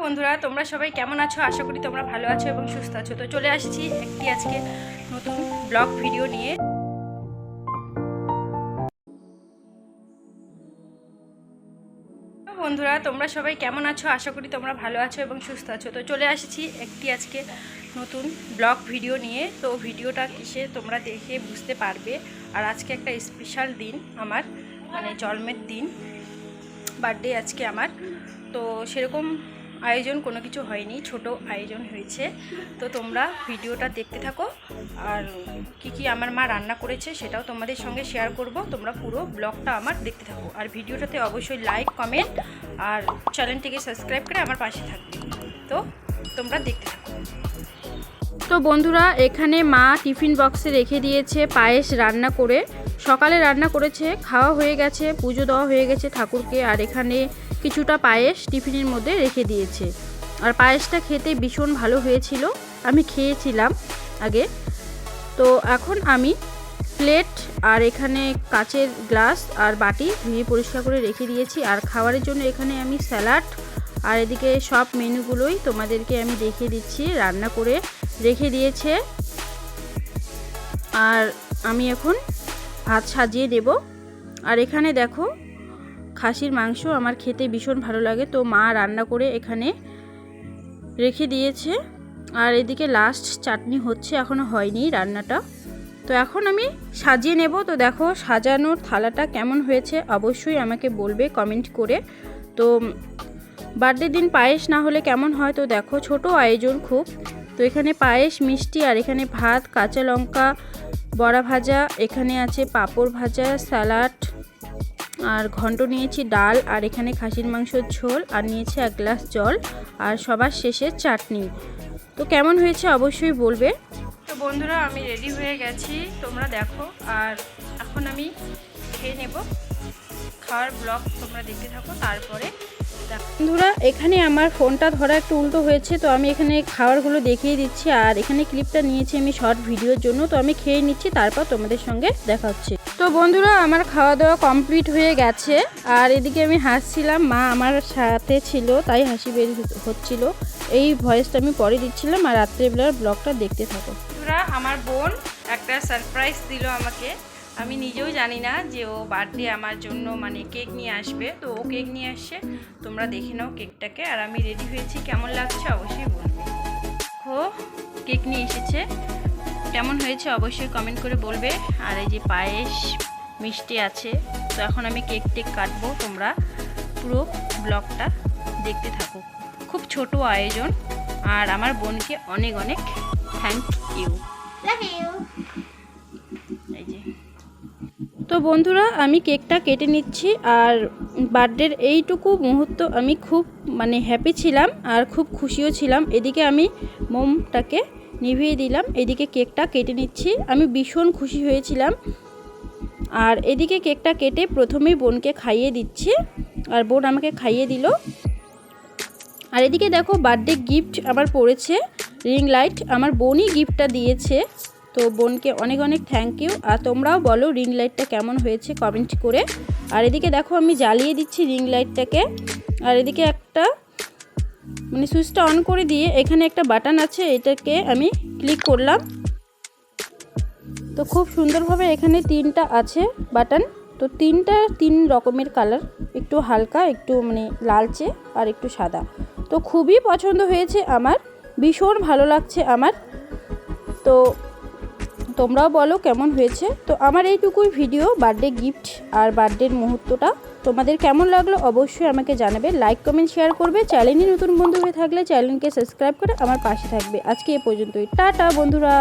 বন্ধুরা তোমরা সবাই কেমন আছো? আশা করি তোমরা ভালো আছো এবং সুস্থ আছো। তো চলে আসছি একটি আজকে নতুন ব্লগ ভিডিও নিয়ে। বন্ধুরা তোমরা সবাই কেমন আছো? আশা করি তোমরা ভালো আছো এবং সুস্থ আছো। তো চলে আসছি একটি আজকে নতুন ব্লগ ভিডিও নিয়ে। তো ভিডিওটা কিসে তোমরা দেখে বুঝতে পারবে। আর আজকে একটা স্পেশাল দিন, আমার মানে জন্মের দিন, বার্থডে আজকে আমার। তো সেরকম আয়োজন কোনো কিছু হয়নি, ছোট আয়োজন হয়েছে। তো তোমরা ভিডিওটা দেখতে থাকো, আর কি আমার মা রান্না করেছে সেটাও তোমাদের সঙ্গে শেয়ার করব। তোমরা পুরো ব্লগটা আমার দেখতে থাকো, আর ভিডিওটাতে অবশ্যই লাইক, কমেন্ট আর চ্যানেলটিকে সাবস্ক্রাইব করে আমার পাশে থাকবে। তো তোমরা দেখতে থাকো। তো বন্ধুরা এখানে মা টিফিন বক্সে রেখে দিয়েছে পায়েস রান্না করে। সকালে রান্না করেছে, খাওয়া হয়ে গেছে, পুজো দেওয়া হয়ে গেছে ঠাকুরকে। আর এখানে কিছুটা পায়েস টিফিনের মধ্যে রেখে দিয়েছে। আর পায়েসটা খেতে ভীষণ ভালো হয়েছিল, আমি খেয়েছিলাম আগে। তো এখন আমি প্লেট আর এখানে কাচের গ্লাস আর বাটি ধুয়ে পরিষ্কার করে রেখে দিয়েছি। আর খাবারের জন্য এখানে আমি স্যালাড আর এদিকে সব মেনুগুলোই তোমাদেরকে আমি দেখিয়ে দিচ্ছি, রান্না করে রেখে দিয়েছে। আর আমি এখন ভাত সাজিয়ে দেব। আর এখানে দেখো খাসির মাংস আমার খেতে ভীষণ ভালো লাগে, তো মা রান্না করে এখানে রেখে দিয়েছে। আর এদিকে লাস্ট চাটনি হচ্ছে, এখনও হয়নি রান্নাটা। তো এখন আমি সাজিয়ে নেব। তো দেখো সাজানোর থালাটা কেমন হয়েছে অবশ্যই আমাকে বলবে কমেন্ট করে। তো বার্থডে দিন পায়েস না হলে কেমন হয়? তো দেখো ছোট আয়োজন খুব। তো এখানে পায়েস, মিষ্টি, আর এখানে ভাত, কাঁচা লঙ্কা বড়া ভাজা, এখানে আছে পাঁপড় ভাজা, স্যালাড, আর ঘন্ট নিয়েছি, ডাল, আর এখানে খাসির মাংসের ঝোল, আর নিয়েছি 1 গ্লাস জল, আর সবার শেষে চাটনি। তো কেমন হয়েছে অবশ্যই বলবে। তো বন্ধুরা আমি রেডি হয়ে গেছি, তোমরা দেখো। আর এখন আমি খেয়ে নেব। খাওয়ার ব্লগ তোমরা দেখতে থাকো। তারপরে বন্ধুরা এখানে আমার ফোনটা ধরা একটু উল্টো হয়েছে, তো আমি এখানে খাবারগুলো দেখিয়ে দিচ্ছি। আর এখানে ক্লিপটা নিয়েছি আমি শর্ট ভিডিওর জন্য। তো আমি খেয়ে নিচ্ছি, তারপর তোমাদের সঙ্গে দেখা হচ্ছে। তো বন্ধুরা আমার খাওয়া দাওয়া কমপ্লিট হয়ে গেছে। আর এদিকে আমি হাসছিলাম, মা আমার সাথে ছিল তাই হাসি বের হচ্ছিল। এই ভয়েসটা আমি পরে দিচ্ছিলাম। আর রাত্রেবেলার ব্লগটা দেখতে থাকো। বন্ধুরা আমার বোন একটা সারপ্রাইজ দিল আমাকে। আমি নিজেও জানি না যে ও বার্থডে আমার জন্য মানে কেক নিয়ে আসবে। তো ও কেক নিয়ে আসছে, তোমরা দেখে নাও কেকটাকে। আর আমি রেডি হয়েছি, কেমন লাগছে অবশ্যই বলবে। ও কেক নিয়ে এসেছে, কেমন হয়েছে অবশ্যই কমেন্ট করে বলবে। আর এই যে পায়েস, মিষ্টি আছে। তো এখন আমি কেক কাটবো, তোমরা পুরো ব্লগটা দেখতে থাকো। খুব ছোট আয়োজন। আর আমার বোনকে অনেক অনেক থ্যাংক ইউ। এই যে তো বন্ধুরা আমি কেকটা কেটে নিচ্ছি। আর বার্থডের এইটুকু মুহূর্ত আমি খুব মানে হ্যাপি ছিলাম আর খুব খুশিও ছিলাম। এদিকে আমি মোমটাকে নিভিয়ে দিলাম, এদিকে কেকটা কেটে নিচ্ছি। আমি ভীষণ খুশি হয়েছিলাম। আর এদিকে কেকটা কেটে প্রথমেই বোনকে খাইয়ে দিচ্ছি, আর বোন আমাকে খাইয়ে দিল। আর এদিকে দেখো বার্থডে গিফট আমার পড়েছে রিং লাইট, আমার বোনই গিফটটা দিয়েছে। তো বোনকে অনেক অনেক থ্যাংক ইউ। আর তোমরাও বলো রিং লাইটটা কেমন হয়েছে কমেন্ট করে। আর এদিকে দেখো আমি জ্বালিয়ে দিচ্ছি রিং লাইটটাকে। আর এদিকে একটা মানে সুইচটা অন করে দিয়ে এখানে একটা বাটন আছে, এটাকে আমি ক্লিক করলাম। তো খুব সুন্দরভাবে এখানে 3টা আছে বাটন। তো 3 রকমের কালার, একটু হালকা, একটু মানে লালচে, আর একটু সাদা। তো খুবই পছন্দ হয়েছে আমার, ভীষণ ভালো লাগছে আমার। তো তোমরাও বলো কেমন হয়েছে। তো আমার এইটুকুই ভিডিও, বার্থডে গিফট আর বার্থডের মুহূর্তটা তোমাদের কেমন লাগলো অবশ্যই আমাকে জানাবে। লাইক, কমেন্ট, শেয়ার করবে। চ্যানেলে নতুন বন্ধু হয়ে থাকলে চ্যানেলকে সাবস্ক্রাইব করে আমার পাশে থাকবে। আজকে এ পর্যন্তই, টাটা বন্ধুরা।